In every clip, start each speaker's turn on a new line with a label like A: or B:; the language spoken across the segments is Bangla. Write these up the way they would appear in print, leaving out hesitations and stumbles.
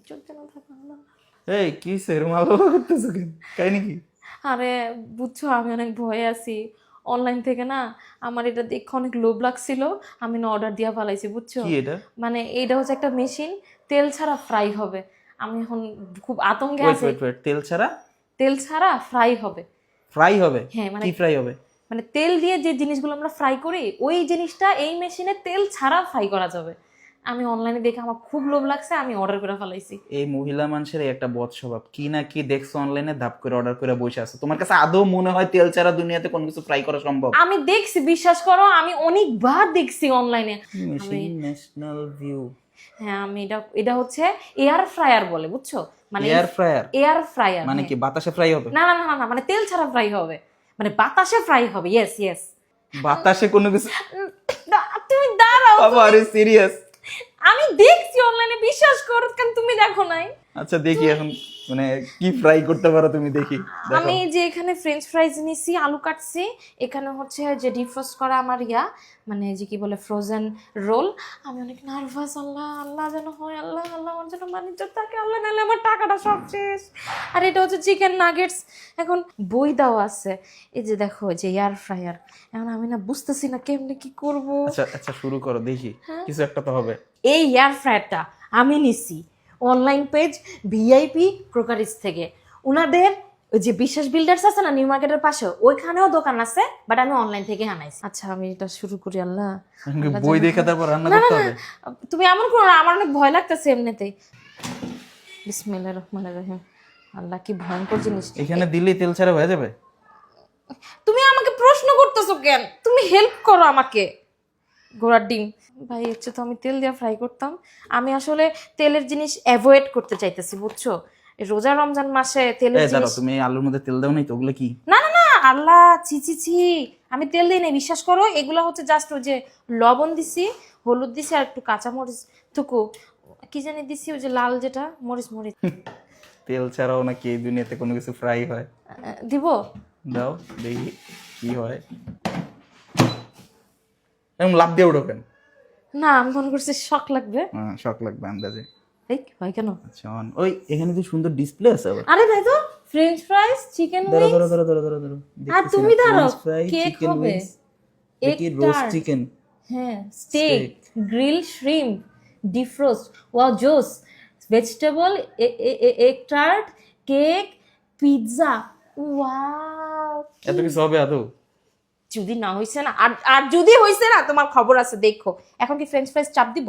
A: ইজ্জত যেন থাকে আল্লাহ।
B: এই কি সেরম আলো করতেছো কেন? কাই নাকি?
A: আরে বুঝছো, আমি অনেক ভয়ে আছি। অনলাইন থেকে না আমার এটা দেখে অনেক লোভ লাগছিল, আমি না অর্ডার দিয়া ফেলাইছি বুঝছো।
B: কি এটা?
A: মানে এইটা হচ্ছে একটা মেশিন, তেল ছাড়া ফ্রাই হবে। আমি এখন খুব আতঙ্কে
B: ওয়েট
A: আছি।
B: ওয়েট ওয়েট, তেল ছাড়া
A: তেল ছাড়া ফ্রাই হবে।
B: ফ্রাই হবে?
A: হ্যাঁ মানে,
B: কি ফ্রাই হবে?
A: মানে তেল দিয়ে যে জিনিসগুলো আমরা ফ্রাই করি ওই জিনিসটা এই মেশিনে তেল ছাড়া ফ্রাই করা যাবে। আমি অনলাইনে দেখে আমার খুব লোভ লাগছে, আমি অর্ডার করে ফেলাইছি।
B: এই মহিলা মানুষের একটা বদ স্বভাব, কি না কি দেখছো অনলাইনে, ধাপ করে অর্ডার করে বসে আছো। তোমার কাছে আদৌ মনে হয় তেল ছাড়া দুনিয়াতে কোনো কিছু ফ্রাই করা সম্ভব?
A: আমি দেখছি, বিশ্বাস করো, আমি অনেকবার দেখছি অনলাইনে।
B: Machine national view.
A: হ্যাঁ আমি এটা হচ্ছে এয়ার ফ্রায়ার বলে বুঝছো, মানে
B: এয়ার ফ্রায়ার
A: এয়ার ফ্রায়ার
B: মানে কি বাতাসে ফ্রাই হবে?
A: না না না না, মানে তেল ছাড়া ফ্রাই হবে, মানে বাতাসে ফ্রাই হবে। Yes yes.
B: বাতাসে কোনো কিছু?
A: তুমি দাঁড়াও,
B: বাবা আরে সিরিয়াস?
A: আমি দেখছি অনলাইনে, বিশ্বাস করো, কেন তুমি দেখো নাই?
B: আচ্ছা দেখি এখন, মানে কি ফ্রাই করতে পারো তুমি, দেখি দেখো।
A: আমি যে এখানে ফ্রেঞ্চ ফ্রাইজ নিছি, আলু কাটছি, এখানে হচ্ছে যে ডিফ্রস্ট করা আমার মানে যে কি বলে ফ্রোজেন রোল। আমি অনেক নার্ভাস, আল্লাহ আল্লাহ যেন হয়, আল্লাহ আল্লাহ আমার যেন বাণিজ্য থাকে, আল্লাহ নাহলে আমার টাকাটা সব শেষ। আর এটা হচ্ছে চিকেন নাগেটস, এখন বই দেওয়া আছে, এই যে দেখো যে এয়ার ফ্রায়ার। এখন আমি না বুঝতেছি না কেমনে কি করব।
B: আচ্ছা আচ্ছা শুরু করো দেখি, কিছু একটা তো হবে।
A: এই এয়ার ফ্রায়ারটা আমি নিছি অনলাইন পেজ ভিআইপি ক্রোকারিজ থেকে। ওনাদের ওই যে বিশ্বাস বিল্ডার্স আছে না নিউ মার্কেটের পাশে, ওইখানেও দোকান আছে, বাট আমি অনলাইন থেকে আনাইছি। আচ্ছা আমি এটা শুরু করি। আল্লাহ
B: বই দেখে তারপর রান্না
A: না না
B: করতে
A: না,
B: হবে?
A: তুমি এমন করো না, আমার অনেক ভয় লাগতেছে এমনিতেই। বিসমিল্লাহির রহমানির রহিম। আল্লাহ কি ভয়ঙ্কর জিনিস।
B: এখানে দিলেই তেল ছাড়া হয়ে যাবে?
A: তুমি আমাকে প্রশ্ন করতেছো কেন? তুমি হেল্প করো আমাকে। ঘোড়ার ডিম ভাই, হচ্ছে তো আমি তেল দিয়ে ফ্রাই করতাম। আমি আসলে তেলের জিনিস অ্যাভয়েড করতে চাইতেছি বুঝছো, এই রোজা রমজান মাসে তেলের
B: এই দাঁড়াও,
A: জিনিস।
B: তুমি এই আলুর মধ্যে তেল দাও নাই তো? ওগুলো কি?
A: না না না, আল্লাহ ছি ছি ছি, আমি তেল দিই না, বিশ্বাস করো। এগুলো হচ্ছে জাস্ট ওই যে লবণ দিছি, হলুদ দিছি, আর একটু কাঁচা মরিচ টুকু কি জানি দিছি, ওই যে লাল যেটা মরিচ মরিচ।
B: তেল ছাড়াও নাকি এই দুনিয়াতে কোনো কিছু ফ্রাই হয়?
A: দিব।
B: দাও দেখি কি হয়। এরকম লাভ দিয়ে উঠো কেন?
A: না আমি মনে করছি শখ লাগবে।
B: হ্যাঁ শক লাগবে আন্দাজে।
A: এই হয় কেন?
B: আচ্ছা অন। ওই এখানে যে সুন্দর ডিসপ্লে আছে আবার।
A: আরে ভাই তো ফ্রেঞ্চ ফ্রাইস, চিকেন
B: ধরো
A: উইংস।
B: ধরো ধরো ধরো ধরো ধরো,
A: আর
B: দেখতেছি
A: তুমি
B: না।
A: ধরো
B: ফ্রেঞ্চ ফ্রাই,
A: কেক
B: চিকেন
A: হবে,
B: উইংস,
A: এগ
B: দেখি রোস্ট
A: টার্ট,
B: চিকেন,
A: হ্যাঁ steak, grill shrimp, defrost, wow জোস, vegetable, egg tart, cake, pizza. Wow,
B: এত কিছু হবে আদৌ?
A: যদি না হইছে না, আর আর যদি হইছে না, তোমার খবর আছে দেখো। এখন কি ফ্রেঞ্চ ফ্রাইস চাপ দিব?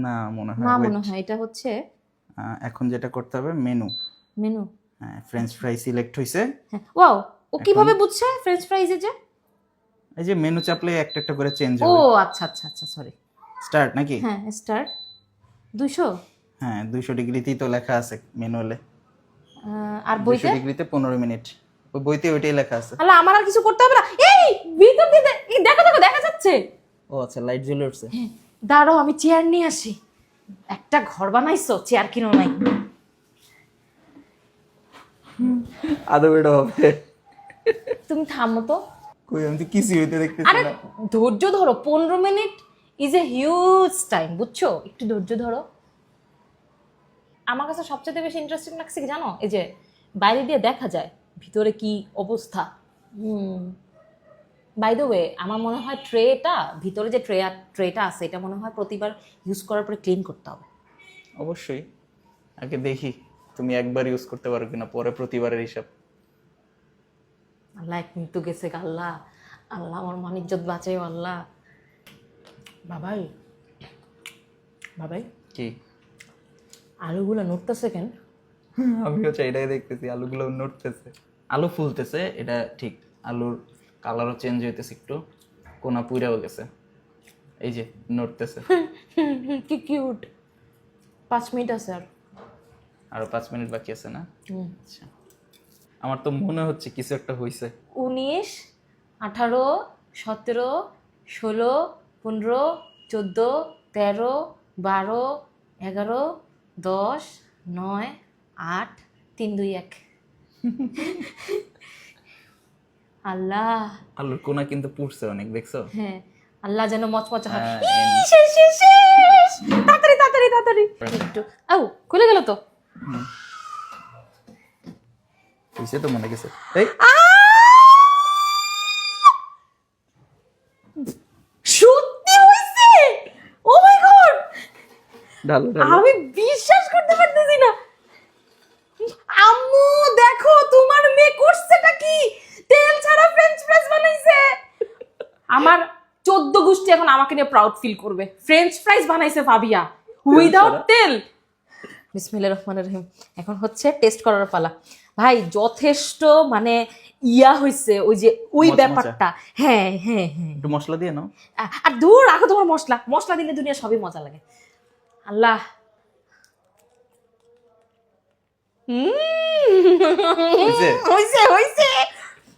B: না মনে হয়।
A: না
B: wait,
A: মনে হয় এটা হচ্ছে
B: এখন যেটা করতে হবে মেনু।
A: মেনু।
B: হ্যাঁ ফ্রেঞ্চ ফ্রাই সিলেক্ট হয়েছে।
A: হ্যাঁ ওয়াও, ও কিভাবে বুঝছে ফ্রেঞ্চ ফ্রাইজে যে?
B: এই যে মেনু চাপলে একটা একটা করে চেঞ্জ
A: ও
B: হবে।
A: আচ্ছা আচ্ছা আচ্ছা, সরি।
B: স্টার্ট নাকি?
A: হ্যাঁ স্টার্ট 200।
B: হ্যাঁ 200 ডিগ্রিতেই তো লেখা আছে ম্যানুয়ালে।
A: আর
B: 200
A: বইতে?
B: ডিগ্রিতে 15 মিনিট, ওই বইতে ওইটাই লেখা আছে।
A: আল্লাহ আমার আর কিছু করতে হবে না। এই ভিতর দিয়ে দেখো দেখো দেখা যাচ্ছে।
B: ও আচ্ছা লাইট জ্বলে উঠছে।
A: দাঁড়াও আমি চেয়ার নিয়ে আসি। একটা ঘর বানাইছো, চেয়ার কিনো নাই?
B: আদৌ এটা হবে?
A: তুমি থামো তো।
B: কই আমি তো কিছু হইতে দেখতেছি
A: আরে
B: না।
A: ধৈর্য ধরো, 15 minute is a huge time বুঝছো, একটু ধৈর্য ধরো। আমার কাছে সবচেয়ে বেশি ইন্টারেস্টিং লাগছে কি জানো, এই যে বাইরে দিয়ে দেখা যায় ভিতরে কি অবস্থা। বাই দ্য ওয়ে আমার মনে হয় ট্রেটা, ভিতরে যে ট্রেটা আছে, এটা মনে হয় প্রতিবার ইউজ করার পরে ক্লিন করতে হবে।
B: অবশ্যই, আগে দেখি তুমি একবার ইউজ করতে পারো কিনা, পরে প্রতিবারের হিসাব।
A: আল্লাহ এক মৃত্যু গেছে, আল্লাহ আল্লাহ আমার মান ইজ্জত বাঁচাই আল্লাহ। বাবাই বাবাই,
B: কি?
A: আলুগুলো নড়তেছে কেন?
B: আমিও চাইটাই দেখতেছি, আলুগুলো নড়তেছে, আলু ফুলতেছে, এটা ঠিক। আলুর কালারও চেঞ্জ হইতেছে একটু, কোনা পুইরাও গেছে, এই যে নড়তেছে।
A: কি কিউট। 5 মিনিট আছে আর।
B: আরো 5 মিনিট বাকি আছে না? আচ্ছা আমার তো মনে হচ্ছে কিছু একটা হইছে।
A: 19, 18, 17, 16, 15, 14, 13, 12, 11, 10, 9, 8, 3, 2, 1। আল্লাহ।
B: আলুর কোনা কিন্তু পুড়ছে অনেক, দেখছো?
A: হ্যাঁ আল্লাহ যেন মচমচা হয়।
B: হ্যাঁ,
A: শেষ শেষ শেষ। তাড়াতাড়ি তাড়াতাড়ি তাড়াতাড়ি একটু আউ খুলে গেল তো।
B: হইছে তো মনে গেছে। এই
A: সত্যি হইছে, ও মাই গড,
B: ঢালো ঢালো।
A: আমি বিশ্বাস করতে পারতেছি না। আম্মু দেখো তোমার মেয়ে করছেটা কি, তেল ছাড়া ফ্রেঞ্চ ফ্রাইজ বানাইছে। আমার 14 গোষ্ঠী এখন আমাকে নিয়ে প্রাউড ফিল করবে, ফ্রেঞ্চ ফ্রাইজ বানাইছে ফাবিয়া উইদাউট তেল। বিসমিল্লাহির রহমানির রহিম। এখন হচ্ছে টেস্ট করার পালা। ভাই যথেষ্ট মানে ইয়া হইছে, ওই যে ওই
B: মচমচা।
A: ব্যাপারটা। হ্যাঁ হ্যাঁ হ্যাঁ।
B: একটু মশলা দিয়ে নাও।
A: আর দূর রাখো তোমার মশলা, মশলা দিলে দুনিয়া সবই মজা লাগে। আল্লাহ
B: হইছে?
A: হইছে হইছে।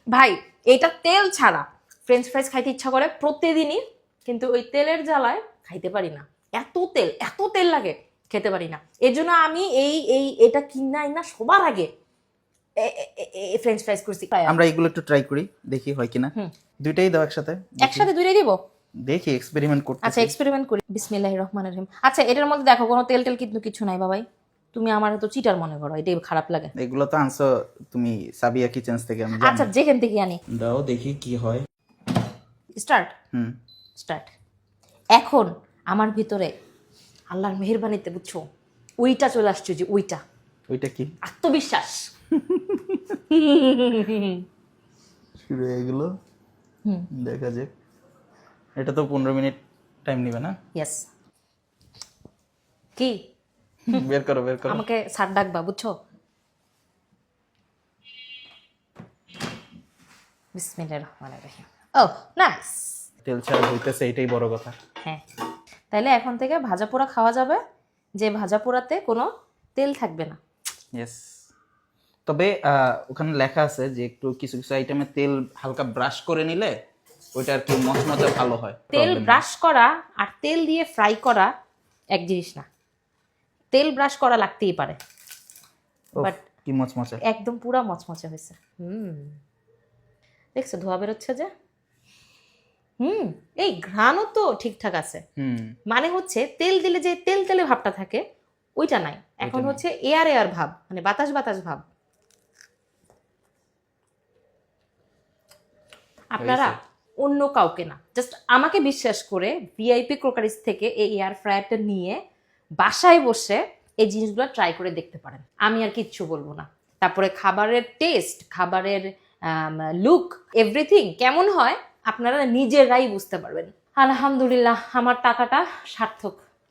A: ভাই এটা তেল ছাড়া ফ্রেঞ্চ ফ্রাইজ খাইতে ইচ্ছা করে প্রতিদিনই, কিন্তু ওই তেলের জ্বালায় খাইতে পারি না। এত তেল লাগে, খেতে পারি না। এর জন্য আমি এটা কিনাই না সবার আগে ফ্রেঞ্চ ফ্রাইজ করছি।
B: আমরা এগুলো একটু ট্রাই করি, দেখি হয় কিনা। দুইটাই দাও একসাথে।
A: একসাথে দুইটাই দিব।
B: দেখি এক্সপেরিমেন্ট করতে।
A: আচ্ছা এক্সপেরিমেন্ট করি। বিসমিল্লাহির রহমানির রহিম। আচ্ছা এটার মধ্যে দেখো কোনো তেল টেল কিন্তু কিছু নাই বাবাই, তুমি আমার তো চিটার মনে করো, এটাই খারাপ লাগে।
B: এগুলো তো আনছো তুমি সাবিয়া কিচেন্স থেকে, আমি
A: আচ্ছা
B: জানি।
A: যেখান থেকে আনি।
B: দাও দেখি কি হয়।
A: স্টার্ট
B: হুম।
A: স্টার্ট। এখন আমার ভিতরে আল্লাহর মেহেরবানিতে বুঝছো ওইটা চলে আসছে, যে
B: ওইটা কি
A: আত্মবিশ্বাস।
B: শুরু হয়ে গেলো। দেখা যাক। এটা তো 15 মিনিট টাইম নিবে না?
A: ইয়েস। কি
B: বের করো বের করো।
A: আমাকে স্যার ডাকবা বুঝছো। বিসমিল্লাহির রহমানির রহিম। ও নাইস।
B: তেল ছাড়া হইতেছে, এটাই বড় কথা।
A: হ্যাঁ তাইলে এখন থেকে ভাজা পোড়া খাওয়া যাবে, যে ভাজা পোড়াতে কোনো তেল থাকবে না।
B: ইয়েস। তবে ওখানে লেখা আছে যে একটু কিছু কিছু আইটেমে তেল হালকা ব্রাশ করে নিলে ওইটা আর কি মচমচে ভালো হয়।
A: তেল ব্রাশ করা আর তেল দিয়ে ফ্রাই করা এক জিনিস না। তেল ব্রাশ করা লাগতেই পারে, বাট
B: কি মচমচে।
A: একদম পুরা মচমচে হয়েছে। দেখছো ধোয়া বেরোচ্ছে যে। এই ঘ্রাণও তো ঠিকঠাক আছে। মানে হচ্ছে তেল দিলে যে তেল তেলে ভাবটা থাকে ওইটা নাই, এখন হচ্ছে এয়ার এয়ার ভাব, মানে বাতাস বাতাস ভাব। আপনারা অন্য কাউকে না, জাস্ট আমাকে বিশ্বাস করে ভিআইপি ক্রোকারিজ থেকে এই এয়ার ফ্রায়ারটা নিয়ে বাসায় বসে এই জিনিসগুলো ট্রাই করে দেখতে পারেন। আমি আর কিচ্ছু বলবো না। তারপরে খাবারের টেস্ট, খাবারের লুক, এভরিথিং কেমন হয় আপনারা নিজেরাই বুঝতে পারবেন। আলহামদুলিল্লাহ আমার টাকাটা সার্থক।